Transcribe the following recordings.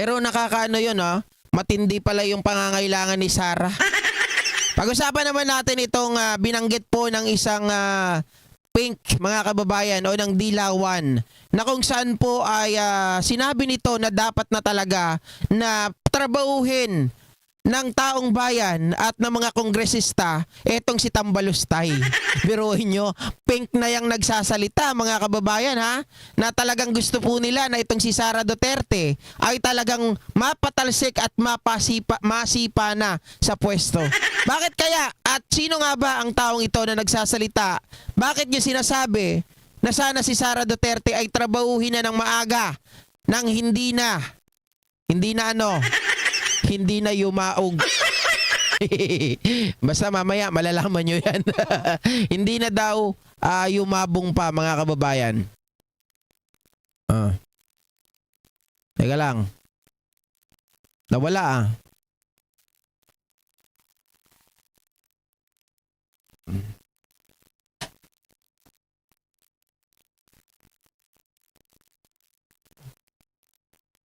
Pero nakakaano yun, matindi pala yung pangangailangan ni Sara. Pag-usapan naman natin itong binanggit po ng isang Pink, mga kababayan, o ng Dilawan, na kung saan po ay sinabi nito na dapat na talaga na trabahuhin ng taong bayan at ng mga kongresista etong si Tambalustay. Biruin nyo, Pink na yung nagsasalita, mga kababayan, na talagang gusto po nila na itong si Sara Duterte ay talagang mapatalsik at masipa na sa pwesto. Bakit kaya? At sino nga ba ang taong ito na nagsasalita? Bakit niya sinasabi na sana si Sara Duterte ay trabahuhin na ng maaga nang hindi na yumaog. Basta mamaya malalaman nyo yan. Hindi na daw yumabong pa, mga kababayan. Teka lang. Nawala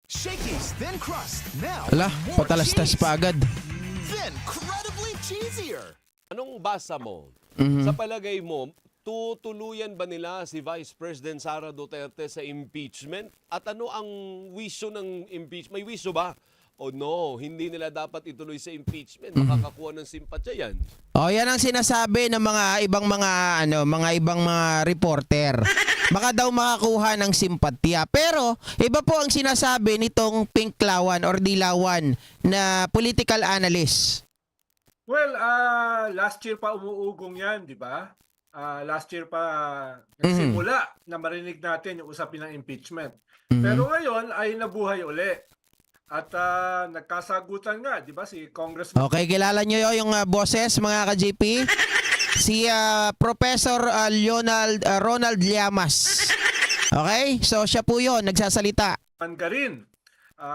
Shakey's Thin Crust. Now, Ala, more patalastas cheese. pa agad. Then, incredibly cheesier. Anong basa mo? Sa palagay mo, tutuluyan ba nila si Vice President Sara Duterte sa impeachment? At ano ang wisyo ng impeachment? May wisyo ba? O no, hindi nila dapat ituloy sa impeachment. Makakakuha ng simpatya yan. Yan ang sinasabi ng mga ibang mga reporter. Baka daw makakuha ng simpatya. Pero iba po ang sinasabi nitong Pink Lawan or Dilawan na political analyst. Well, last year pa umuugong yan, di ba? Last year pa nagsimula na marinig natin yung usapin ng impeachment. Pero ngayon ay nabuhay uli. At nagkasagutan nga, di ba, si Congressman Okay, kilala nyo yung boses, mga ka-JP? Si Professor Ronald Llamas. Okay? So siya po yun, nagsasalita. Garin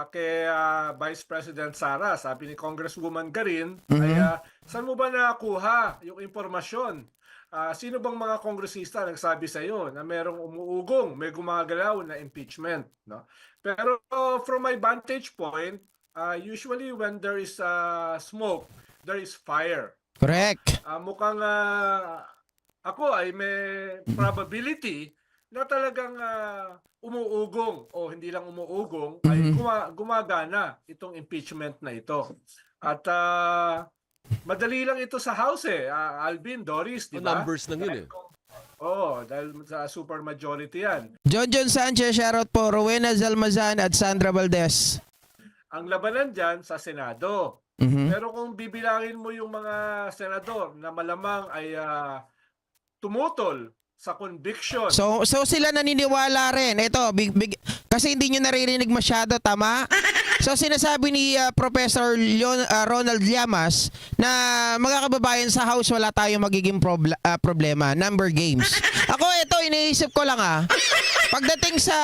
kay Vice President Sara. Sabi ni Congresswoman Garin, ay saan mo ba nakuha yung impormasyon? Sino bang mga kongresista nagsabi sa iyo na merong umuugong, may gumagalaw na impeachment, no? Pero from my vantage point, usually when there is smoke, there is fire. Correct. Mukhang ako ay may probability na talagang umuugong o hindi lang umuugong ay gumagana itong impeachment na ito. At madali lang ito sa House Alvin, Doris, di ba? Numbers lang yun Dahil sa super majority yan. John Sanchez, shoutout po. Rowena Zalmazan at Sandra Valdez. Ang labanan dyan sa Senado. Pero kung bibilangin mo yung mga senador na malamang ay tumutol sa conviction. So sila naniniwala rin. Ito, kasi hindi nyo naririnig masyado, tama? So sinasabi ni Professor Ronald Llamas na mga kababayan sa House wala tayong magiging problema. Number games. Ako ito, iniisip ko lang pagdating sa...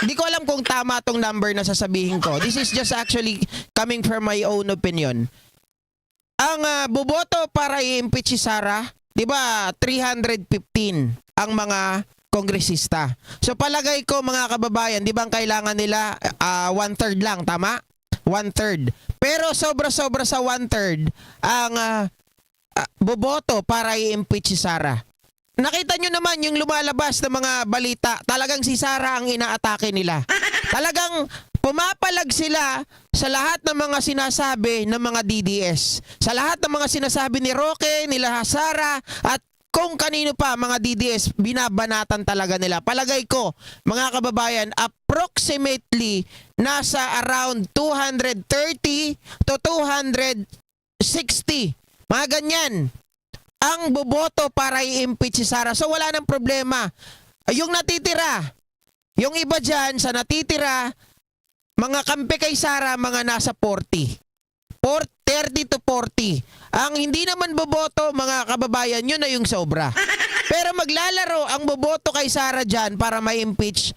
Hindi ko alam kung tama tong number na sasabihin ko. This is just actually coming from my own opinion. Ang boboto para i-impeach si Sara, di ba 315 ang mga kongresista. So palagay ko, mga kababayan, di ba ang kailangan nila 1/3 lang, tama? 1/3. Pero sobra-sobra sa 1/3 ang boboto para i-impeach si Sara. Nakita nyo naman yung lumalabas na mga balita, talagang si Sara ang inaatake nila. Talagang pumapalag sila sa lahat ng mga sinasabi ng mga DDS. Sa lahat ng mga sinasabi ni Roque, nila Sara, at kung kanino pa, mga DDS, binabanatan talaga nila. Palagay ko, mga kababayan, approximately nasa around 230 to 260. Mga ganyan ang boboto para i-impeach si Sara. So wala nang problema. Yung natitira, yung iba dyan sa natitira, mga kampi kay Sara, mga nasa 40. 30 to 40. Ang hindi naman boboto, mga kababayan, yun na yung sobra. Pero maglalaro ang boboto kay Sara dyan para may impeach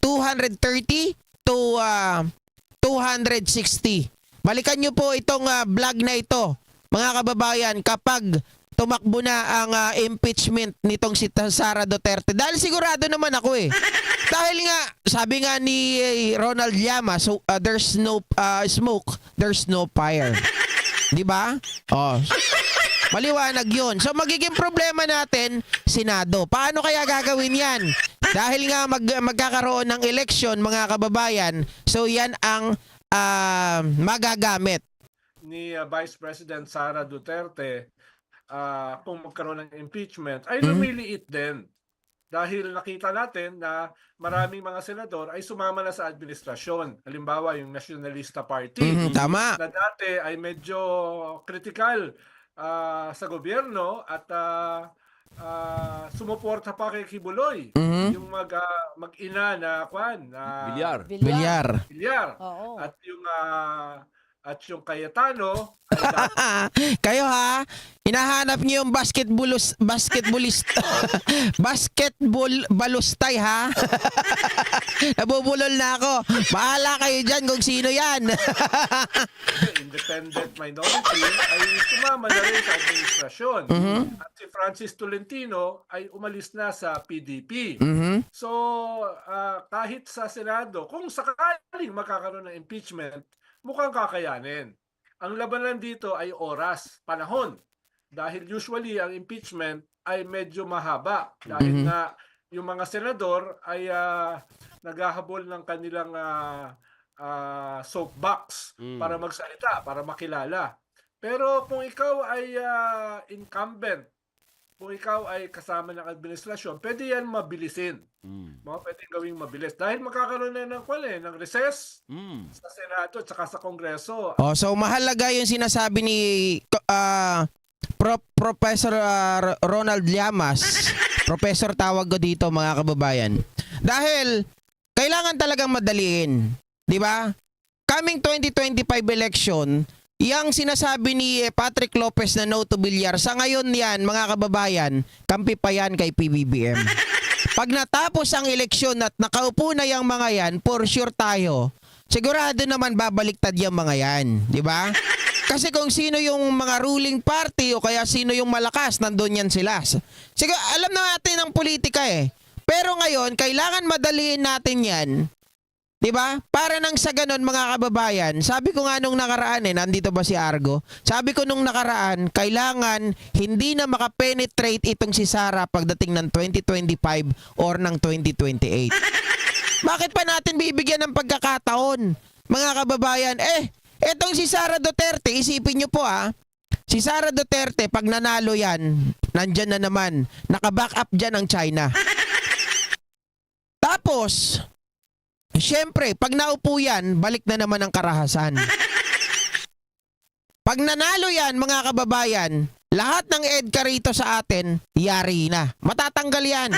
230 to 260. Balikan nyo po itong vlog na ito, mga kababayan, kapag tumakbo na ang impeachment nitong si Sara Duterte. Dahil sigurado naman ako Dahil nga, sabi nga ni Ronald Llamas, so, there's no smoke, there's no fire. Di ba? Oh. Maliwanag yun. So magiging problema natin, Senado. Paano kaya gagawin yan? Dahil nga magkakaroon ng eleksyon, mga kababayan, so yan ang magagamit. Ni Vice President Sara Duterte, kung magkaroon ng impeachment, ay lumiliit din. Dahil nakita natin na maraming mga senador ay sumama na sa administrasyon. Halimbawa, yung Nationalista Party, Tama. na dati ay medyo critical sa gobyerno at sumuporta pa kay Kibuloy. Yung mag-ina na Bilyar. Bilyar. Bilyar. Oo. At yung Cayetano ay dati Kayo hinahanap niyo yung basketball balustay Nabubulol na ako. Bahala kayo dyan kung sino yan. independent minority ay sumama na rin sa administrasyon. At si Francis Tolentino ay umalis na sa PDP. So, kahit sa Senado, kung sakaling magkakaroon ng impeachment, mukhang kakayanin. Ang labanan dito ay oras, panahon. Dahil usually ang impeachment ay medyo mahaba. Dahil nga yung mga senador ay naghahabol ng kanilang soapbox para magsalita, para makilala. Pero kung ikaw ay incumbent, kung ikaw ay kasama ng administrasyon, pwede yan mabilisin. Mga pwedeng gawing mabilis. Dahil magkakaroon na ng recess sa Senado at saka sa Kongreso. So mahalaga yung sinasabi ni Professor Ronald Llamas. Professor tawag ko dito, mga kababayan. Dahil kailangan talagang madaliin. Di ba? Coming 2025 election, yang sinasabi ni Patrick Lopez na no to Bilyar, sa ngayon yan, mga kababayan, kampi pa yan kay PBBM. Pag natapos ang eleksyon at nakaupo na yung mga yan, for sure tayo, sigurado naman babaliktad yung mga yan. Di ba? Kasi kung sino yung mga ruling party o kaya sino yung malakas, nandun yan sila. Siguro, alam na natin ang politika Pero ngayon, kailangan madaliin natin yan. Diba? Para nang sa ganun, mga kababayan, sabi ko nga nung nakaraan nandito ba si Argo? Sabi ko nung nakaraan, kailangan hindi na makapenetrate itong si Sara pagdating ng 2025 or ng 2028. Bakit pa natin bibigyan ng pagkakataon, mga kababayan? Etong si Sara Duterte, isipin nyo po si Sara Duterte, pag nanalo yan, nandyan na naman, naka-back up dyan ang China. Tapos, siyempre, pag naupo yan, balik na naman ang karahasan. Pag nanalo yan, mga kababayan, lahat ng EDCA rito sa atin, yari na. Matatanggal yan.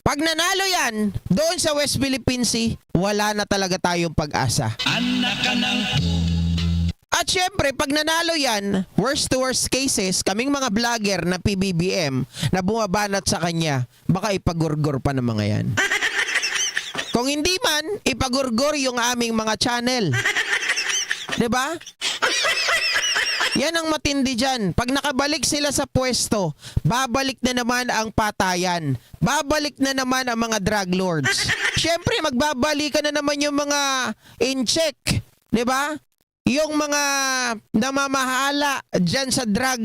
Pag nanalo yan, doon sa West Philippine Sea, wala na talaga tayong pag-asa. At syempre, pag nanalo yan, worst to worst cases, kaming mga vlogger na PBBM na bumabanat sa kanya, baka ipagurgor pa ng mga yan. Kung hindi man, ipagurgor yung aming mga channel. 'Di ba? Yan ang matindi dyan. Pag nakabalik sila sa pwesto, babalik na naman ang patayan. Babalik na naman ang mga drug lords. Siyempre, magbabalikan na naman yung mga in-check. 'Di ba? Yung mga namamahala dyan sa drug,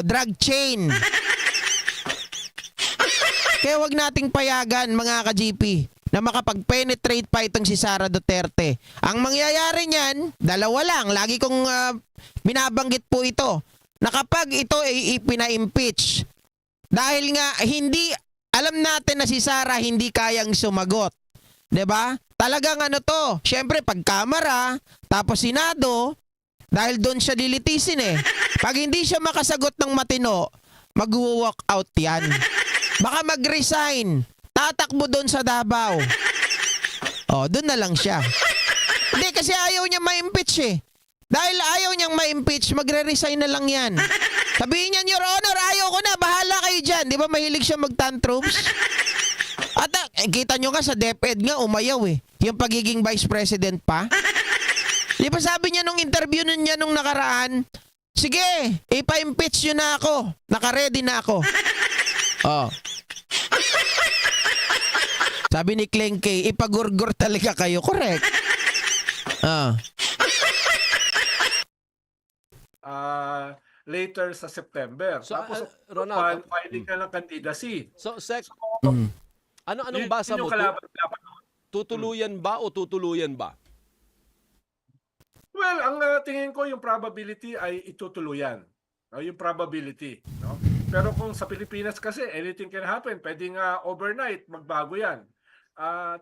drug chain. Kaya wag nating payagan, mga ka-GP, na makapag-penetrate pa itong si Sara Duterte. Ang mangyayari niyan, dalawa lang. Lagi kong binabanggit po ito, na kapag ito ay ipina-impeach, dahil nga hindi, alam natin na si Sara hindi kayang sumagot. 'Di ba? Talagang syempre pag Kamara, tapos Senado, dahil doon siya dilitisin Pag hindi siya makasagot ng matino, mag-walk out yan. Baka mag-resign. Tatakbo doon sa Davao. Doon na lang siya. Hindi, kasi ayaw niya ma-impeach Dahil ayaw niyang ma-impeach, magre-resign na lang yan. Sabihin niya, Your Honor, ayaw ko na, bahala kayo dyan. Di ba mahilig siya mag-tantrums? At kita nyo nga sa DepEd nga, umayaw Yung pagiging vice president pa. Di ba sabi niya nung interview niya nung nakaraan, Sige, ipa-impeach nyo na ako. Naka-ready na ako. Oh. Sabi ni Klenke, ipagurgur talaga kayo. Correct. Ah. Later sa September. So, Tapos, Ronald, filing ka ng candidacy. So, Sec, Mm. anong basa Yun mo? yung kalaban. Tutuluyan ba o tutuluyan ba? Well, ang tingin ko yung probability ay itutuluyan. No? Yung probability. No? Pero kung sa Pilipinas kasi, anything can happen. Pwedeng overnight, magbago yan.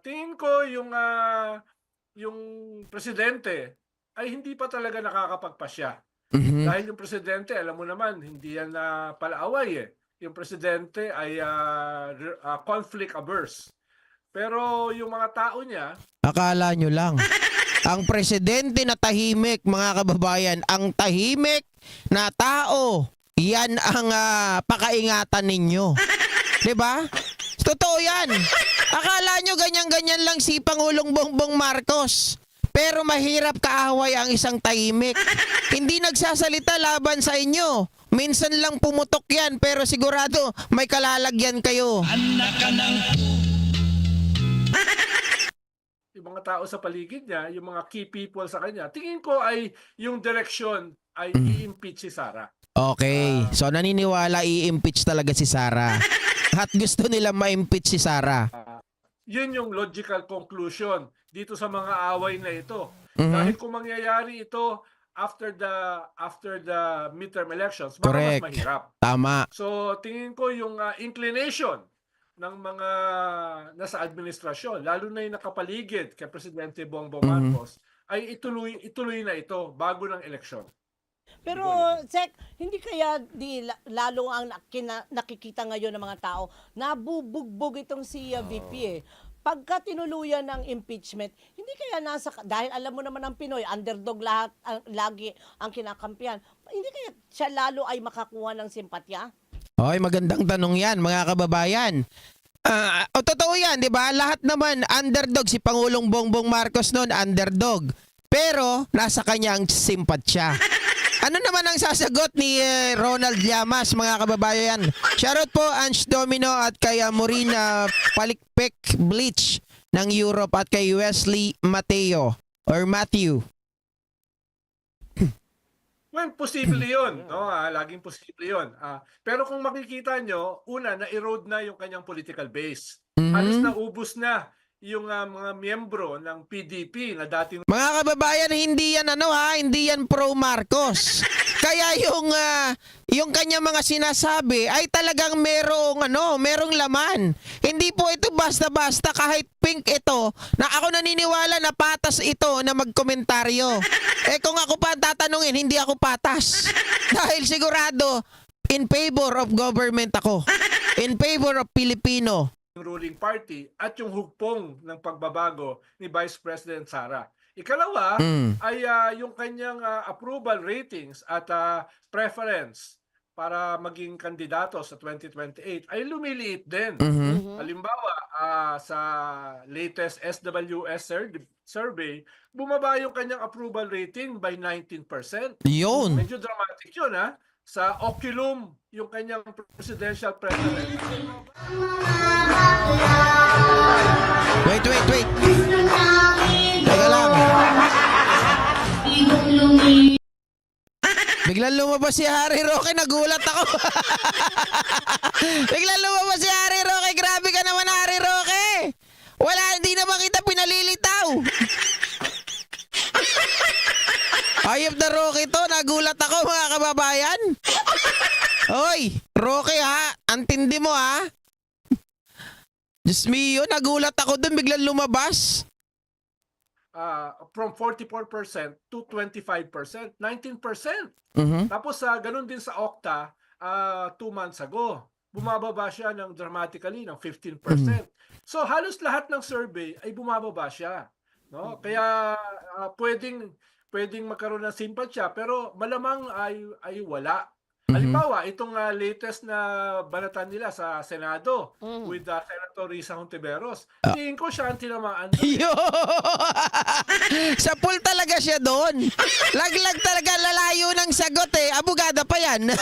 Tingin ko yung presidente ay hindi pa talaga nakakapagpasya. Mhm. Dahil yung presidente, alam mo naman, hindi yan palaaway eh. Yung presidente ay conflict averse. Pero yung mga tao niya, Akala nyo lang. Ang presidente na tahimik, mga kababayan, ang tahimik na tao, yan ang pakaingatan ninyo. 'Di ba? Totoo yan. Akala nyo ganyan-ganyan lang si Pangulong Bongbong Marcos. Pero mahirap kaaway ang isang tahimik. Hindi nagsasalita laban sa inyo. Minsan lang pumutok yan, pero sigurado may kalalagyan kayo. yung mga tao sa paligid niya, yung mga key people sa kanya, tingin ko ay yung direction ay i-impeach si Sara. Okay, so naniniwala i-impeach talaga si Sara. At gusto nila ma-impeach si Sara. Yun yung logical conclusion dito sa mga away na ito. Mhm. Dahil kung mangyayari ito after the midterm elections, baka Correct. mas mahirap. Tama. So tingin ko yung inclination ng mga nasa administrasyon, lalo na yung nakapaligid kay Presidente Bongbong Marcos, ay ituloy na ito bago ng eleksyon. Pero, Sek, hindi kaya lalo ang nakikita ngayon ng mga tao, nabubugbog itong si VP eh. Pagka tinuluyan ng impeachment, hindi kaya dahil alam mo naman ang Pinoy, underdog lahat, lagi ang kinakampihan, hindi kaya siya lalo ay makakuha ng simpatya? Hoy, magandang tanong yan, mga kababayan. Totoo yan, di ba? Lahat naman, underdog. Si Pangulong Bongbong Marcos noon, underdog. Pero, nasa kanya ang simpatya. Ano naman ang sasagot ni Ronald Llamas, mga kababayan? Shoutout po, Ange Domino at kay Morina Palikpek Bleach ng Europe at kay Wesley Mateo or Matthew. Well, posible yun. No? Laging posible yun. Pero kung makikita nyo, una, na-erode na yung kanyang political base. Halos naubos na yung mga miyembro ng PDP na dating Mga kababayan, hindi yan hindi yan pro Marcos. Kaya yung kanya mga sinasabi ay talagang merong laman. Hindi po ito basta-basta kahit pink ito na ako naniniwala na patas ito na magkomentaryo. Kung ako pa tatanungin, hindi ako patas. Dahil sigurado in favor of government ako. In favor of Filipino. ruling party at yung hugpong ng pagbabago ni Vice President Sara. Ikalawa ay yung kanyang approval ratings at preference para maging kandidato sa 2028 ay lumiliit din. Halimbawa, sa latest SWS survey, bumaba yung kanyang approval rating by 19%. Yun. Medyo dramatic yun, ha? Sa Oculum, yung kanyang presidential preference. Wait. Teka lang. Biglang lumabas si Harry Roque, nagulat ako. Biglang lumabas si Harry Roque, grabe ka naman Harry Roque. Hindi naman kita pinalilitaw. Ayop na Roque to, nagulat ako mga kababayan. Hoy, Roque ha, antindi mo ha. Diyos mio, nagulat ako dun, biglang lumabas. From 44% to 25%, 19%. Tapos ganun din sa Okta 2 months ago. Bumababa siya dramatically ng 15%. So halos lahat ng survey ay bumababa siya, no? Kaya pwedeng magkaroon ng simpatya pero malamang ay wala. Halimbawa, itong latest na balatan nila sa Senado with Senator Risa Hontiveros, tingin ko siya ang tinamaan doon. Yo! Sa pool talaga siya doon. Laglag talaga, lalayo ng sagot eh. Abogada pa yan.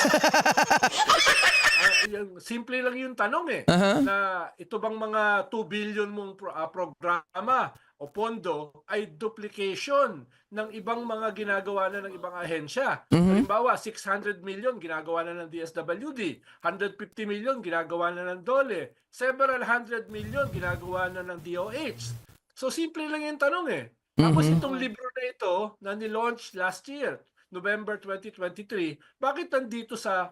Simple lang yung tanong eh, Aha. na ito bang mga 2 billion mong programa o pondo ay duplication ng ibang mga ginagawa na ng ibang ahensya. Halimbawa, 600 million ginagawa na ng DSWD, 150 million ginagawa na ng DOLE, several hundred million ginagawa na ng DOH. So simple lang yung tanong eh. Tapos itong libro na ito na ni-launch last year, November 2023, bakit nandito sa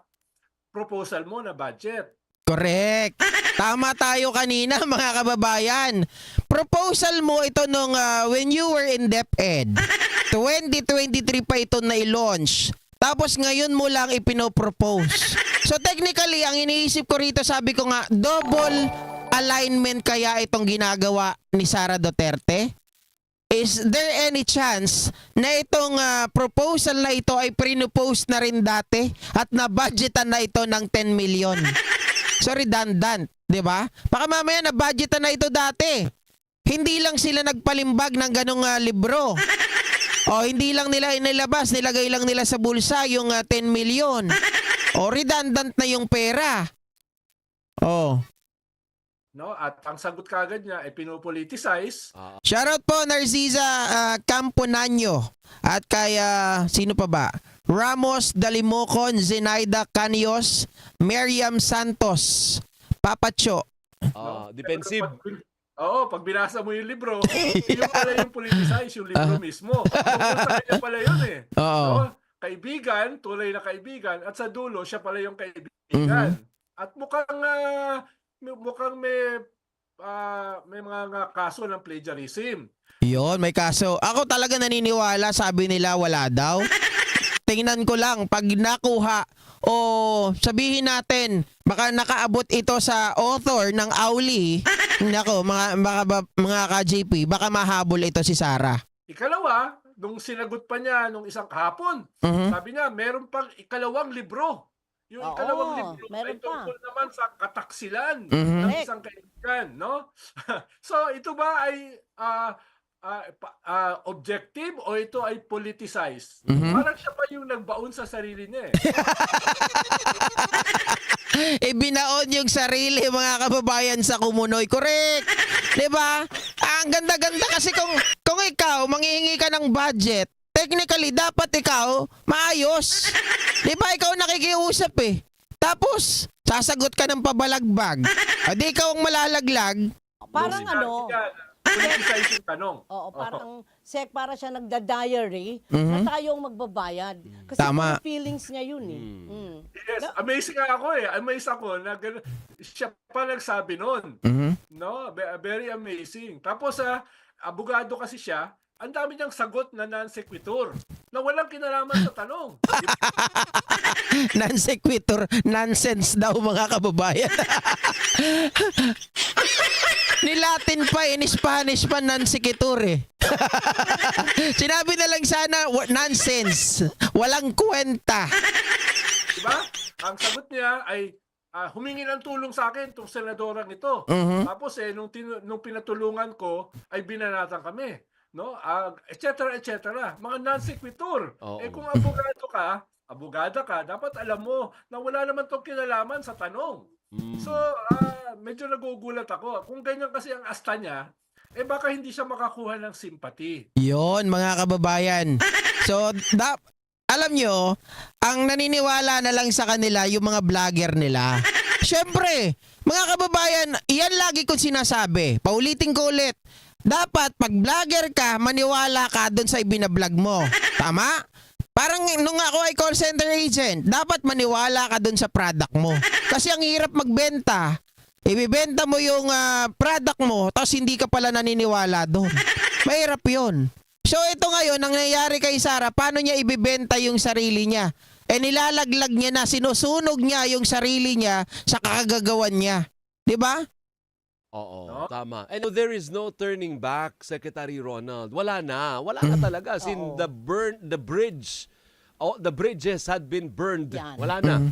proposal mo na budget? Correct. Tama tayo kanina mga kababayan. Proposal mo ito nung when you were in DepEd. 2023 pa ito na i-launch. Tapos ngayon mo lang ipinopropose. So technically, ang iniisip ko rito, sabi ko nga, double alignment kaya itong ginagawa ni Sara Duterte? Is there any chance na itong proposal na ito ay pinopose na rin dati at na-budgetan na ito ng 10 million? So redundant, 'di ba? Baka mamaya na-budgetan na ito dati. Hindi lang sila nagpalimbag ng ganong libro. O hindi lang nila inilabas, nilagay lang nila sa bulsa yung 10 million. O redundant na yung pera. Oh. No? At ang sagot kagad niya ay pinopoliticize. Shoutout po Narciza Camponaño at kay sino pa ba? Ramos Dalimocon, Zenaida Canios, Miriam Santos, Papacho. Defensive. Pag binasa mo yung libro, yun pala yung politicize, yung libro mismo. Tungkol sa kanya pala yun eh. Oo. No? Kaibigan, tulay na kaibigan, at sa dulo, siya pala yung kaibigan. At mukhang may mga kaso ng plagiarism. Yon, may kaso. Ako talaga naniniwala, sabi nila wala daw. Tingnan ko lang, pag nakuha o sabihin natin, baka nakaabot ito sa author ng Auli, nako, mga ka-JP, baka mahabol ito si Sara. Ikalawa, nung sinagot pa niya nung isang kahapon, sabi niya, meron pang ikalawang libro. Yung Oo, ikalawang libro ay meron pa. tungkol naman sa kataksilan Mhm. ng isang kaibigan, no? So, ito ba ay objective o ito ay politicized? Parang siya pa yung nagbaon sa sarili niya eh. Binaon yung sarili mga kababayan sa Kumunoy. Correct. 'Di ba? Ang ganda-ganda kasi kung ikaw manghihingi ka ng budget, technically dapat ikaw maayos. 'Di ba ikaw nakikiusap eh. Tapos sasagot ka ng pabalagbag. O di ikaw ang malalaglag. Parang Politicized yung tanong. Oo, parang para siya nagda-diary na tayong magbabayad. Kasi Tama. puro feelings niya yun eh. Yes, amazing ako eh. Amazed ako na siya pa nagsabi noon. No, very amazing. Tapos abogado kasi siya, ang dami niyang sagot na non sequitur na walang kinalaman sa tanong. Non sequitur, nonsense daw mga kababayan. Ni Latin pa, in Spanish pa, non sequitur eh. Sinabi na lang sana, nonsense. Walang kwenta. Diba? Ang sagot niya ay humingi ng tulong sa akin itong senadorang ito. Tapos nung pinatulungan ko ay binanatan kami. No? Et cetera. Mga non sequitur. Oo. Kung abogada ka, dapat alam mo na wala naman itong kinalaman sa tanong. So, medyo nagugulat ako. Kung ganyan kasi ang asta niya, baka hindi siya makakuha ng sympathy. Yon mga kababayan. So, alam nyo, ang naniniwala na lang sa kanila yung mga vlogger nila. Siyempre, mga kababayan, yan lagi ko sinasabi. Paulitin ko ulit. Dapat, pag vlogger ka, maniwala ka doon sa ibinablog mo. Tama? Parang nung ako ay call center agent, dapat maniwala ka doon sa product mo. Kasi ang hirap magbenta. Ibibenta mo yung product mo, tapos hindi ka pala naniniwala doon. Mahirap yun. So ito ngayon, ang nangyayari kay Sara, paano niya ibibenta yung sarili niya? Nilalaglag niya na, sinusunog niya yung sarili niya sa kakagagawan niya. 'Di ba? Oo, No? tama. And there is no turning back, Secretary Ronald. Wala na. Wala na talaga. As in, Oo. the bridge the bridges had been burned. Yan. Wala na.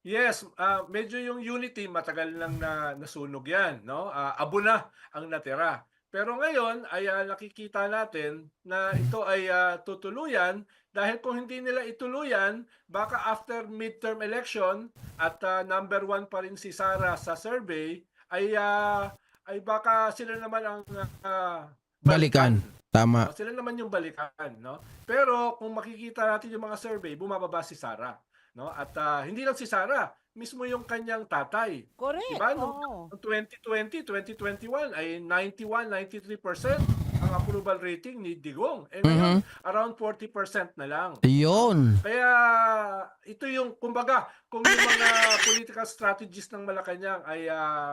Yes, medyo yung Unity matagal nang nasunog yan, no? Abo na ang natira. Pero ngayon ay nakikita natin na ito ay tutuluyan dahil kung hindi nila ituluyan, baka after midterm election at number 1 pa rin si Sara sa survey ay baka sila naman ang Balikan. Tama. Sila naman yung balikan, no? Pero kung makikita natin yung mga survey, bumababa si Sara, no? At hindi lang si Sara, mismo yung kanyang tatay. Correct. Diba? Oo. Noong 2020, 2021 ay 91, 93% ang approval rating ni Digong. Eh ngayon, around 40% na lang. Yun. Kaya ito yung, kumbaga, kung yung mga political strategies ng Malacanang ay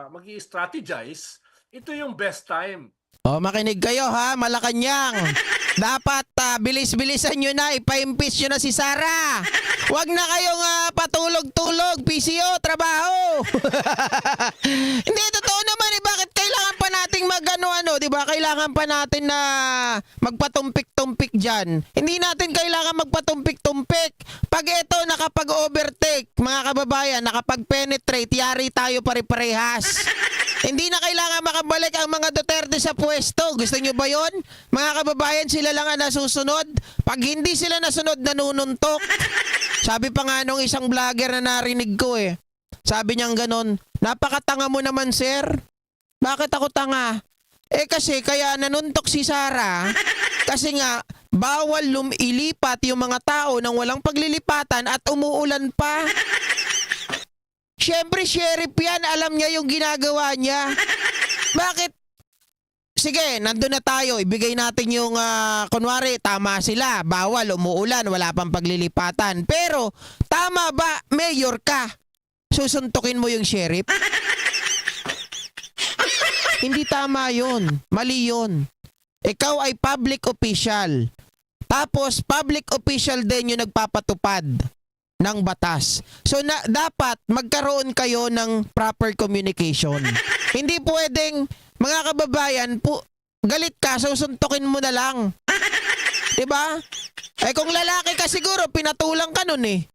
mag-i-strategize, ito yung best time. O, makinig kayo ha, Malacanang. Dapat bilis-bilisan nyo na, ipa-impeach nyo na si Sara. Huwag na kayong patulog-tulog, PCO, trabaho. Hindi, totoo naman eh, bakit kailangan pa nating mag-ano, di ba? Kailangan pa natin na magpatumpik-tumpik dyan. Hindi natin kailangan magpatumpik-tumpik. Pag ito nakapag-overtake, mga kababayan, nakapag-penetrate, yari tayo pare-parehas. Hindi na kailangan makabalik ang mga Duterte sa pwesto. Gusto nyo ba yon? Mga kababayan, sila lang ang nasusunod. Pag hindi sila nasunod, nanununtok. Sabi pa nga nung isang vlogger na narinig ko eh. Sabi niyang ganon, napakatanga mo naman sir. Bakit ako tanga? Eh kasi kaya nanuntok si Sara. Kasi nga, bawal ilipat yung mga tao nang walang paglilipatan at umuulan pa. Siyempre, sheriff yan. Alam niya yung ginagawa niya. Bakit? Sige, nandun na tayo. Ibigay natin yung, kunwari, tama sila. Bawal, umuulan, wala pang paglilipatan. Pero, tama ba, mayor ka? Susuntukin mo yung sheriff? Hindi tama yun. Mali yun. Ikaw ay public official. Tapos, public official din yung nagpapatupad ng batas. So dapat magkaroon kayo ng proper communication. Hindi pwedeng mga kababayan, galit ka, susuntukin mo na lang. 'Di ba? Eh kung lalaki ka siguro pinatulang ka nun eh.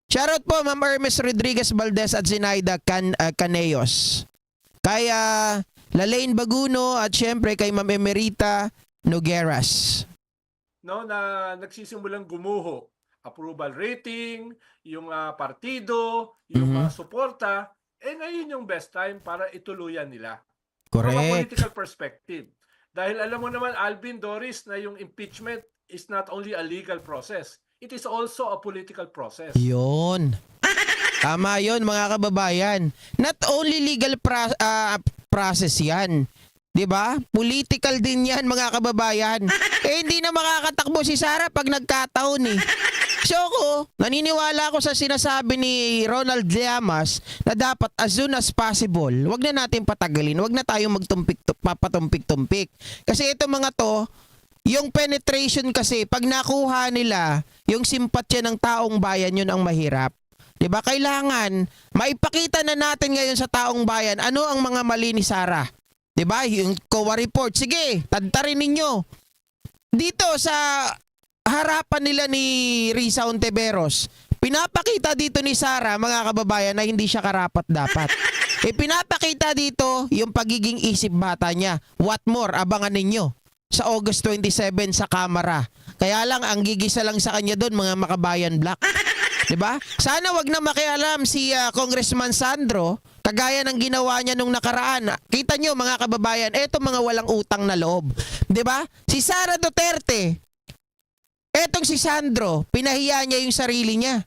Shoutout po Ma'am Hermes Rodriguez Valdez at Zinaida Caneos. Kaya Lalaine Baguno at syempre kay Ma'am Emerita Nogueras. No, na nagsisimulang gumuho. Approval rating, yung partido, yung suporta, ngayon yung best time para ituluyan nila. From a Correct. political perspective. Dahil alam mo naman, Alvin, Doris, na yung impeachment is not only a legal process, it is also a political process. Yun. Tama yun mga kababayan. Not only legal process yan. 'Di ba? Political din 'yan mga kababayan. Hindi na makakatakbo si Sara pag nagkataon eh. So naniniwala ako sa sinasabi ni Ronald Llamas na dapat as soon as possible, wag na natin patagalin, wag na tayong papatumpik-tumpik. Kasi ito mga to, yung penetration kasi pag nakuha nila, yung simpatya ng taong bayan yun ang mahirap. 'Di ba? Kailangan maipakita na natin ngayon sa taong bayan ano ang mga mali ni Sara. 'Di ba? Yung COA report. Sige, tadtarin ninyo. Dito sa harapan nila ni Risa Ontiveros, pinapakita dito ni Sara, mga kababayan, na hindi siya karapat-dapat. Pinapakita dito yung pagiging isip bata niya. What more? Abangan ninyo sa August 27 sa Kamara. Kaya lang, ang gigisa lang sa kanya doon, mga makabayan black. 'Di ba? Sana wag na makialam si Congressman Sandro kagaya ng ginawa niya nung nakaraan. Kita nyo mga kababayan, eto mga walang utang na loob. 'Di ba? Si Sara Duterte, etong si Sandro, pinahiya niya yung sarili niya.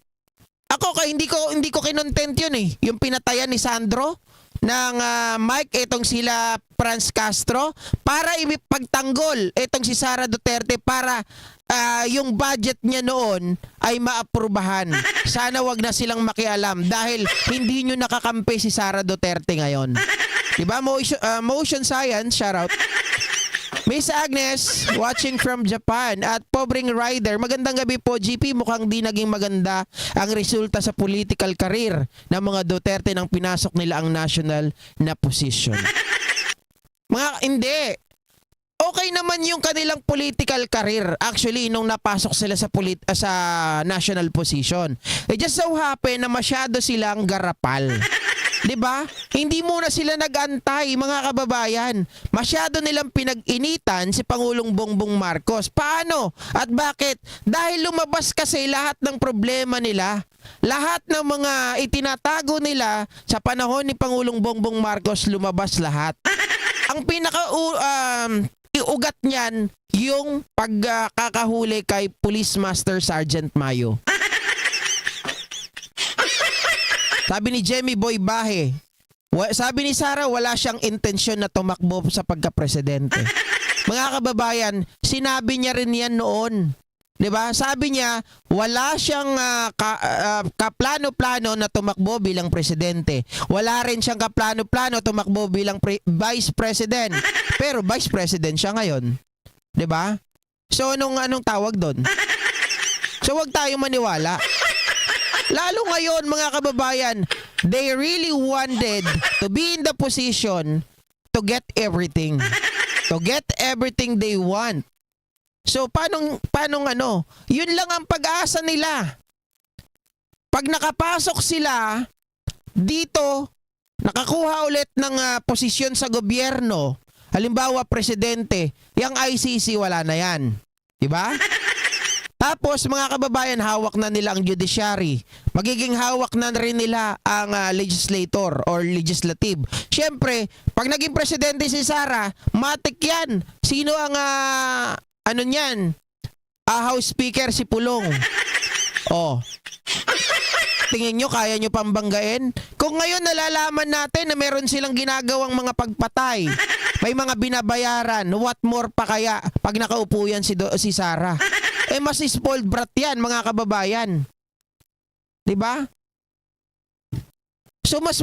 Ako hindi ko kinontent yun eh. Yung pinatayan ni Sandro ng Mike, etong sila Franz Castro, para ipagtanggol etong si Sara Duterte para yung budget niya noon ay maaprubahan. Sana wag na silang makialam dahil hindi nyo nakakampi si Sara Duterte ngayon. Diba? Motion Science, shoutout. Miss Agnes, watching from Japan. At Pobreng Rider, magandang gabi po. GP, mukhang di naging maganda ang resulta sa political career ng mga Duterte nang pinasok nila ang national na position. Hindi. Okay okay naman yung kanilang political career actually nung napasok sila sa sa national position. It just so happen na masyado silang garapal. 'Di ba? Hindi muna sila nag-antay, mga kababayan. Masyado nilang pinag-initan si Pangulong Bongbong Marcos. Paano? At bakit? Dahil lumabas kasi lahat ng problema nila. Lahat ng mga itinatago nila sa panahon ni Pangulong Bongbong Marcos, lumabas lahat. Ang pinaka iugat niyan yung pagkakahuli kay Police Master Sergeant Mayo. Sabi ni Jemmy Boy Bahe, sabi ni Sara, wala siyang intensyon na tumakbo sa pagka-presidente. Mga kababayan, sinabi niya rin yan noon. 'Di ba? Sabi niya, wala siyang kaplano-plano na tumakbo bilang presidente. Wala rin siyang kaplano-plano tumakbo bilang vice president. Pero vice president siya ngayon. 'Di ba? So anong tawag doon? So wag tayong maniwala. Lalo ngayon, mga kababayan, they really wanted to be in the position to get everything. To get everything they want. So, paano yun lang ang pag-asa nila. Pag nakapasok sila dito, nakakuha ulit ng posisyon sa gobyerno, halimbawa, presidente, yung ICC, wala na yan. Diba? Tapos mga kababayan, hawak na nila ang judiciary. Magiging hawak na rin nila ang legislator or legislative. Siyempre, pag naging presidente si Sara, matik yan. Sino ang niyan? House Speaker si Pulong. Oh. Tingin nyo, kaya nyo pambanggain? Kung ngayon nalalaman natin na meron silang ginagawang mga pagpatay, may mga binabayaran, what more pa kaya pag nakaupo yan si Sara? Mas spoiled brat yan, mga kababayan. 'Di ba? So mas